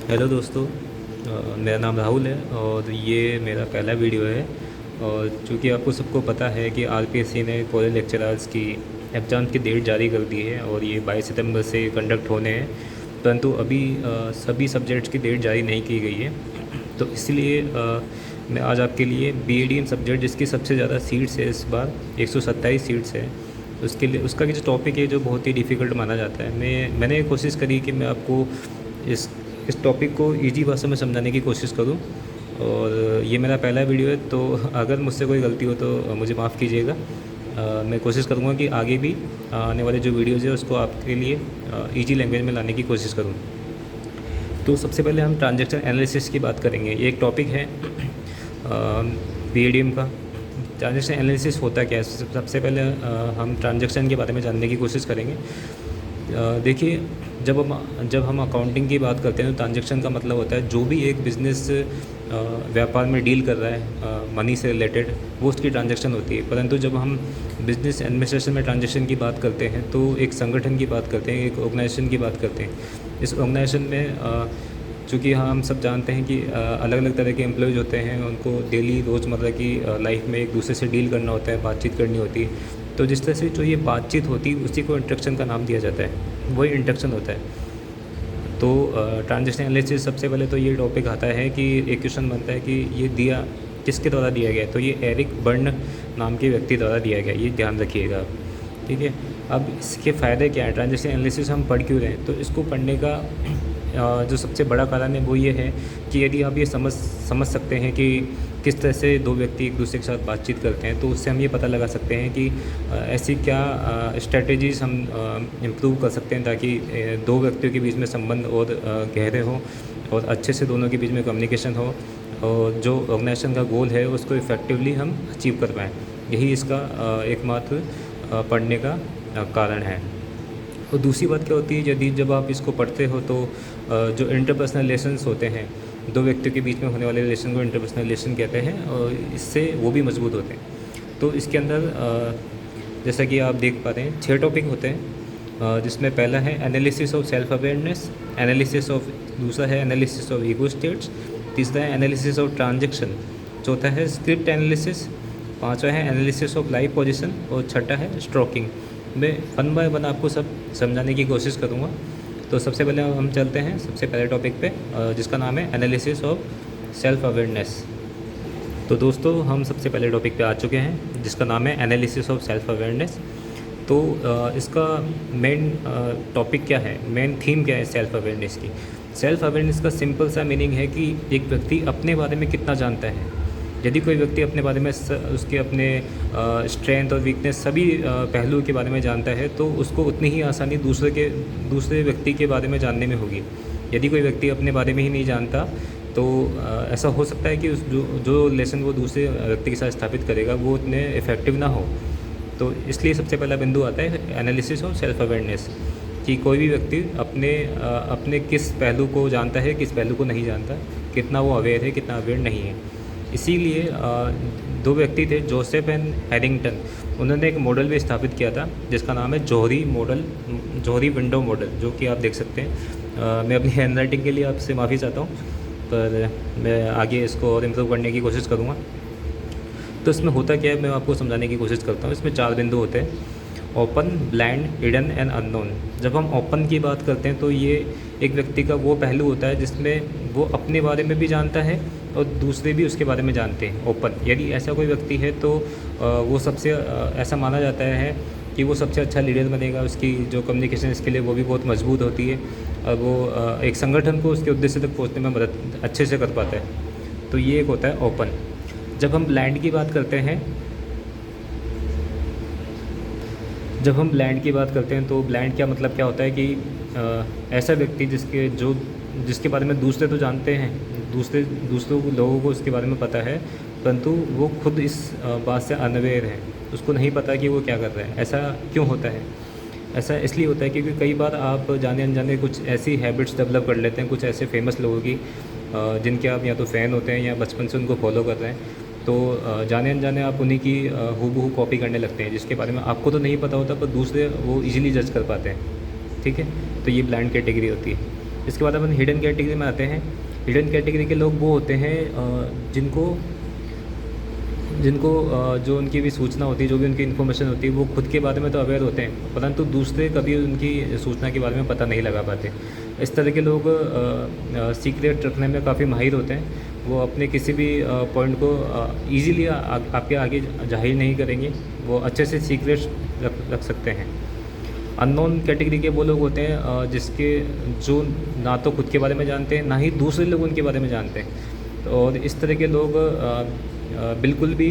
Hello दोस्तों। मेरा नाम राहुल है और ये मेरा पहला वीडियो है। और चूँकि आपको सबको पता है कि आरपीएससी ने कॉलेज लेक्चरर्स की एग्ज़ाम की डेट जारी कर दी है और ये 22 सितंबर से कंडक्ट होने हैं। परंतु अभी सभी सब्जेक्ट्स की डेट जारी नहीं की गई है। तो इसलिए मैं आज आपके लिए बीएडीएम सब्जेक्ट जिसकी सबसे ज़्यादा सीट्स है इस बार 127 सीट्स है, उसके लिए उसका जो टॉपिक है जो बहुत ही डिफ़िकल्ट माना जाता है, मैंने कोशिश करी कि मैं आपको इस इस टॉपिक को इजी भाषा में समझाने की कोशिश करूं। और ये मेरा पहला वीडियो है, तो अगर मुझसे कोई गलती हो तो मुझे माफ़ कीजिएगा। मैं कोशिश करूंगा कि आगे भी आने वाले जो वीडियोज़ है उसको आपके लिए इजी लैंग्वेज में लाने की कोशिश करूं। तो सबसे पहले हम ट्रांजैक्शन एनालिसिस की बात करेंगे। ये एक टॉपिक है बीएडीएम का। ट्रांजैक्शन एनालिसिस होता क्या है, सबसे पहले हम ट्रांजैक्शन के बारे में जानने की कोशिश करेंगे। देखिए, जब हम अकाउंटिंग की बात करते हैं तो ट्रांजैक्शन का मतलब होता है जो भी एक बिज़नेस व्यापार में डील कर रहा है मनी से रिलेटेड, वो उसकी ट्रांजैक्शन होती है। परंतु जब हम बिज़नेस एडमिनिस्ट्रेशन में ट्रांजैक्शन की बात करते हैं तो एक संगठन की बात करते हैं, एक ऑर्गेनाइजेशन की बात करते हैं। इस ऑर्गेनाइजेशन में चूँकि हम सब जानते हैं कि अलग अलग तरह के एम्प्लॉयज़ होते हैं, उनको डेली रोज़मर्रा की लाइफ में एक दूसरे से डील करना होता है, बातचीत करनी होती है। तो जिस तरह से जो ये बातचीत होती है उसी को इंटरेक्शन का नाम दिया जाता है, वही इंटरेक्शन होता है। तो ट्रांजैक्शन एनालिसिस सबसे पहले तो ये टॉपिक आता है कि एक क्वेश्चन बनता है कि ये दिया किसके द्वारा दिया गया है, तो ये एरिक बर्न नाम के व्यक्ति द्वारा दिया गया, ये ध्यान रखिएगा आप। ठीक है। अब इसके फ़ायदे क्या हैं, ट्रांजैक्शन एनालिसिस हम पढ़ क्यों रहे हैं, तो इसको पढ़ने का जो सबसे बड़ा कारण है वो ये है कि यदि आप ये समझ सकते हैं कि किस तरह से दो व्यक्ति एक दूसरे के साथ बातचीत करते हैं, तो उससे हम ये पता लगा सकते हैं कि ऐसी क्या स्ट्रेटजीज़ हम इम्प्रूव कर सकते हैं ताकि दो व्यक्तियों के बीच में संबंध और गहरे हों और अच्छे से दोनों के बीच में कम्युनिकेशन हो और जो ऑर्गेनाइजेशन का गोल है उसको इफ़ेक्टिवली हम अचीव कर पाएँ। यही इसका एकमात्र पढ़ने का कारण है। और दूसरी बात क्या होती है, यदि जब आप इसको पढ़ते हो तो जो इंटरपर्सनल रिलेशंस होते हैं, दो व्यक्तियों के बीच में होने वाले रिलेशन को इंटरपर्सनल रिलेशन कहते हैं और इससे वो भी मजबूत होते हैं। तो इसके अंदर जैसा कि आप देख पा रहे हैं 6 टॉपिक होते हैं, जिसमें पहला है analysis of self awareness, analysis of, दूसरा है एनालिसिस ऑफ ईगो स्टेट्स, तीसरा है एनालिसिस ऑफ ट्रांजैक्शन, चौथा है स्क्रिप्ट एनालिसिस, पाँचवा है एनालिसिस ऑफ लाइव पोजीशन और छठा है स्ट्रोकिंग। मैं वन बाय वन आपको सब समझाने की कोशिश करूँगा। तो सबसे पहले हम चलते हैं सबसे पहले टॉपिक पे, जिसका नाम है एनालिसिस ऑफ सेल्फ अवेयरनेस। तो दोस्तों, हम सबसे पहले टॉपिक पे आ चुके हैं जिसका नाम है एनालिसिस ऑफ सेल्फ अवेयरनेस। तो इसका मेन टॉपिक क्या है, मेन थीम क्या है सेल्फ अवेयरनेस की। सेल्फ अवेयरनेस का सिंपल सा मीनिंग है कि एक व्यक्ति अपने बारे में कितना जानता है। यदि कोई व्यक्ति अपने बारे में उसके अपने स्ट्रेंथ और वीकनेस सभी पहलुओं के बारे में जानता है तो उसको उतनी ही आसानी दूसरे व्यक्ति के बारे में जानने में होगी। यदि कोई व्यक्ति अपने बारे में ही नहीं जानता तो ऐसा हो सकता है कि जो रिलेशन वो दूसरे व्यक्ति के साथ स्थापित करेगा वो उतने इफ़ेक्टिव ना हो। तो इसलिए सबसे पहला बिंदु आता है एनालिसिस ऑफ सेल्फ अवेयरनेस, कि कोई भी व्यक्ति अपने किस पहलू को जानता है, किस पहलू को नहीं जानता, कितना वो अवेयर है, कितना अवेयर नहीं है। इसीलिए दो व्यक्ति थे, जोसेफ एंड हैरिंगटन, उन्होंने एक मॉडल भी स्थापित किया था जिसका नाम है जोहरी विंडो मॉडल, जो कि आप देख सकते हैं। मैं अपनी हैंड राइटिंग के लिए आपसे माफ़ी चाहता हूँ, पर मैं आगे इसको और इम्प्रूव करने की कोशिश करूँगा। तो इसमें होता क्या है, मैं आपको समझाने की कोशिश करता हूँ। इसमें 4 बिंदु होते हैं: open, blind, hidden and unknown. जब हम ओपन की बात करते हैं तो ये एक व्यक्ति का वो पहलू होता है जिसमें वो अपने बारे में भी जानता है और दूसरे भी उसके बारे में जानते हैं। ओपन, यदि ऐसा कोई व्यक्ति है तो वो सबसे ऐसा माना जाता है कि वो सबसे अच्छा लीडर बनेगा, उसकी जो कम्युनिकेशन स्किल है वो भी बहुत मजबूत होती है और वो एक संगठन को उसके उद्देश्य तक पहुँचने में मदद अच्छे से कर पाता है। तो ये एक होता है ओपन। जब हम ब्लाइंड की बात करते हैं तो ब्लाइंड क्या मतलब क्या होता है कि ऐसा व्यक्ति जिसके बारे में दूसरे तो जानते हैं, दूसरों लोगों को उसके बारे में पता है, परंतु वो खुद इस बात से अनअवेयर है, उसको नहीं पता कि वो क्या कर रहा है। ऐसा क्यों होता है? ऐसा इसलिए होता है क्योंकि कई बार आप जाने अनजाने कुछ ऐसी हैबिट्स डेवलप कर लेते हैं, कुछ ऐसे फेमस लोगों की जिनके आप या तो फ़ैन होते हैं या बचपन से उनको फॉलो कर रहे हैं। तो जाने अनजाने आप उन्हीं की हूबहू कॉपी करने लगते हैं, जिसके बारे में आपको तो नहीं पता होता पर दूसरे वो इजीली जज कर पाते हैं। ठीक है, तो ये ब्लाइंड कैटेगरी होती है। इसके बाद अपन हिडन कैटेगरी में आते हैं। हिडन कैटेगरी के लोग वो होते हैं जिनको जिनको जो उनकी भी सूचना होती है, जो भी उनकी इन्फॉर्मेशन होती है, वो खुद के बारे में तो अवेयर होते हैं, परंतु दूसरे कभी उनकी सूचना के बारे में पता नहीं लगा पाते। इस तरह के लोग सीक्रेट रखने में काफ़ी माहिर होते हैं। वो अपने किसी भी पॉइंट को ईज़िली आपके आगे जाहिर नहीं करेंगे, वो अच्छे से सीक्रेट रख सकते हैं। अननोन कैटेगरी के वो लोग होते हैं जिसके जो ना तो खुद के बारे में जानते हैं, ना ही दूसरे लोग उनके बारे में जानते हैं। और इस तरह के लोग बिल्कुल भी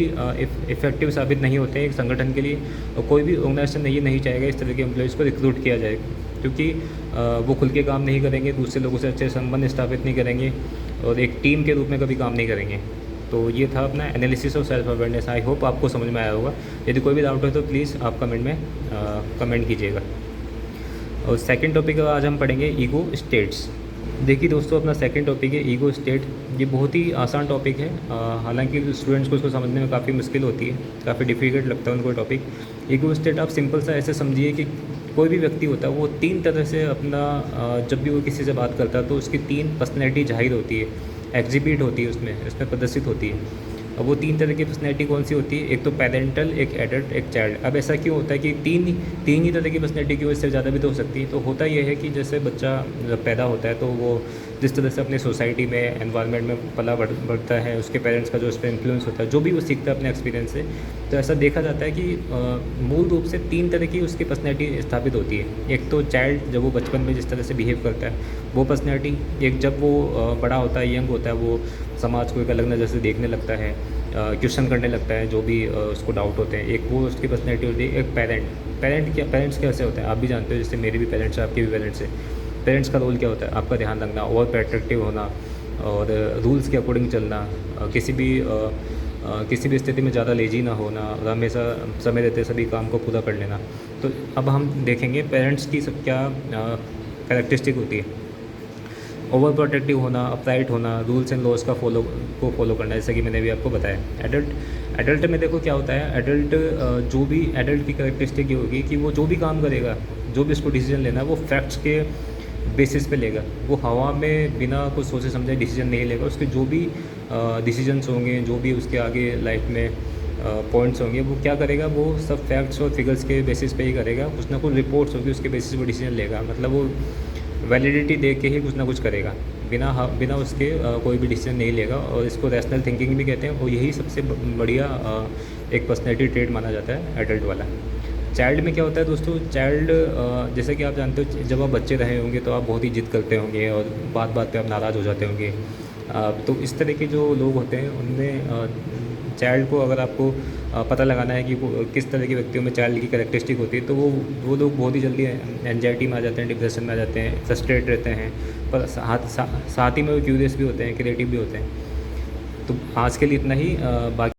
इफ़ेक्टिव साबित नहीं होते हैं एक संगठन के लिए। और कोई भी ऑर्गेनाइजेशन ये नहीं चाहेगा इस तरह के एम्प्लॉयज़ को रिक्रूट किया जाए, क्योंकि वो खुल के काम नहीं करेंगे, दूसरे लोगों से अच्छे संबंध स्थापित नहीं करेंगे और एक टीम के रूप में कभी काम नहीं करेंगे। तो ये था अपना analysis of self awareness. I hope आपको समझ में आया होगा। यदि कोई भी डाउट हो तो प्लीज़ आप कमेंट में कमेंट कीजिएगा। और सेकंड टॉपिक आज हम पढ़ेंगे ईगो स्टेट्स। देखिए दोस्तों, अपना सेकंड टॉपिक है ईगो स्टेट। ये बहुत ही आसान टॉपिक है, हालांकि स्टूडेंट्स को इसको समझने में काफ़ी मुश्किल होती है, काफ़ी डिफ़िकल्ट लगता है उनको टॉपिक। ईगो स्टेट आप सिंपल सा ऐसे समझिए कि कोई भी व्यक्ति होता है वो 3 तरह से अपना जब भी वो किसी से बात करता है तो उसकी 3 पर्सनैलिटी जाहिर होती है, एग्जिबिट होती है, उसमें प्रदर्शित होती है। अब वो 3 तरह की पर्सनैलिटी कौन सी होती है? एक तो पेरेंटल, एक एडल्ट, एक चाइल्ड। अब ऐसा क्यों होता है कि तीन ही तरह की पर्सनैलिटी की, इससे ज़्यादा भी तो हो सकती है। तो होता यह है कि जैसे बच्चा जब पैदा होता है तो वो जिस तरह से अपने सोसाइटी में, एनवायरनमेंट में पला बढ़ता है, उसके पेरेंट्स का जो उस पर इन्फ्लुएंस होता है, जो भी वो सीखता है अपने एक्सपीरियंस से, तो ऐसा देखा जाता है कि मूल रूप से 3 तरह की उसकी पर्सनैलिटी स्थापित होती है। एक तो चाइल्ड, जब वो बचपन में जिस तरह से बिहेव करता है वो पर्सनैलिटी। एक जब वो बड़ा होता है, यंग होता है, वो समाज को एक अलग नज़र से देखने लगता है, क्वेश्चन करने लगता है जो भी उसको डाउट होते हैं। एक वो उसकी पर्सनैलिटी होती है। एक पेरेंट्स कैसे होते हैं आप भी जानते हो, जैसे मेरे भी पेरेंट्स हैं, आपके भी पेरेंट्स हैं। पेरेंट्स का रोल क्या होता है? आपका ध्यान रखना, ओवर प्रोटेक्टिव होना और रूल्स के अकॉर्डिंग चलना, किसी भी स्थिति में ज़्यादा लेजी ना होना और हमेशा समय रहते सभी काम को पूरा कर लेना। तो अब हम देखेंगे पेरेंट्स की सब क्या कैरेक्टरिस्टिक होती है। ओवर प्रोटेक्टिव होना, अपराइट होना, रूल्स एंड लॉज को फॉलो करना, जैसा कि मैंने भी आपको बताया। एडल्ट में देखो क्या होता है। जो भी एडल्ट की कैरेक्टरिस्टिक ये होगी कि वो जो भी काम करेगा, जो भी उसको डिसीजन लेना है, वो फैक्ट्स के बेसिस पे लेगा। वो हवा में बिना कुछ सोचे समझे डिसीजन नहीं लेगा। उसके जो भी डिसीजंस होंगे, जो भी उसके आगे लाइफ में पॉइंट्स होंगे, वो क्या करेगा, वो सब फैक्ट्स और फिगर्स के बेसिस पे ही करेगा। कुछ ना कुछ रिपोर्ट्स होगी, उसके बेसिस पे डिसीजन लेगा। मतलब वो वैलिडिटी देख के ही कुछ ना कुछ करेगा, बिना उसके कोई भी डिसीजन नहीं लेगा। और इसको रैशनल थिंकिंग भी कहते हैं। और यही सबसे बढ़िया एक पर्सनैलिटी ट्रेट माना जाता है एडल्ट वाला। चाइल्ड में क्या होता है दोस्तों? चाइल्ड जैसे कि आप जानते हो, जब आप बच्चे रहे होंगे तो आप बहुत ही जिद करते होंगे और बात बात पे आप नाराज़ हो जाते होंगे। तो इस तरह के जो लोग होते हैं उनमें चाइल्ड को, अगर आपको पता लगाना है कि वो किस तरह के व्यक्तियों में चाइल्ड की कैरेक्टरिस्टिक होती है, तो वो लोग बहुत ही जल्दी एंजाइटी में आ जाते हैं, डिप्रेशन में आ जाते हैं, फ्रस्ट्रेट रहते हैं, पर साथ ही में वो क्यूरियस भी होते हैं, क्रिएटिव भी होते हैं। तो आज के लिए इतना ही। बाकी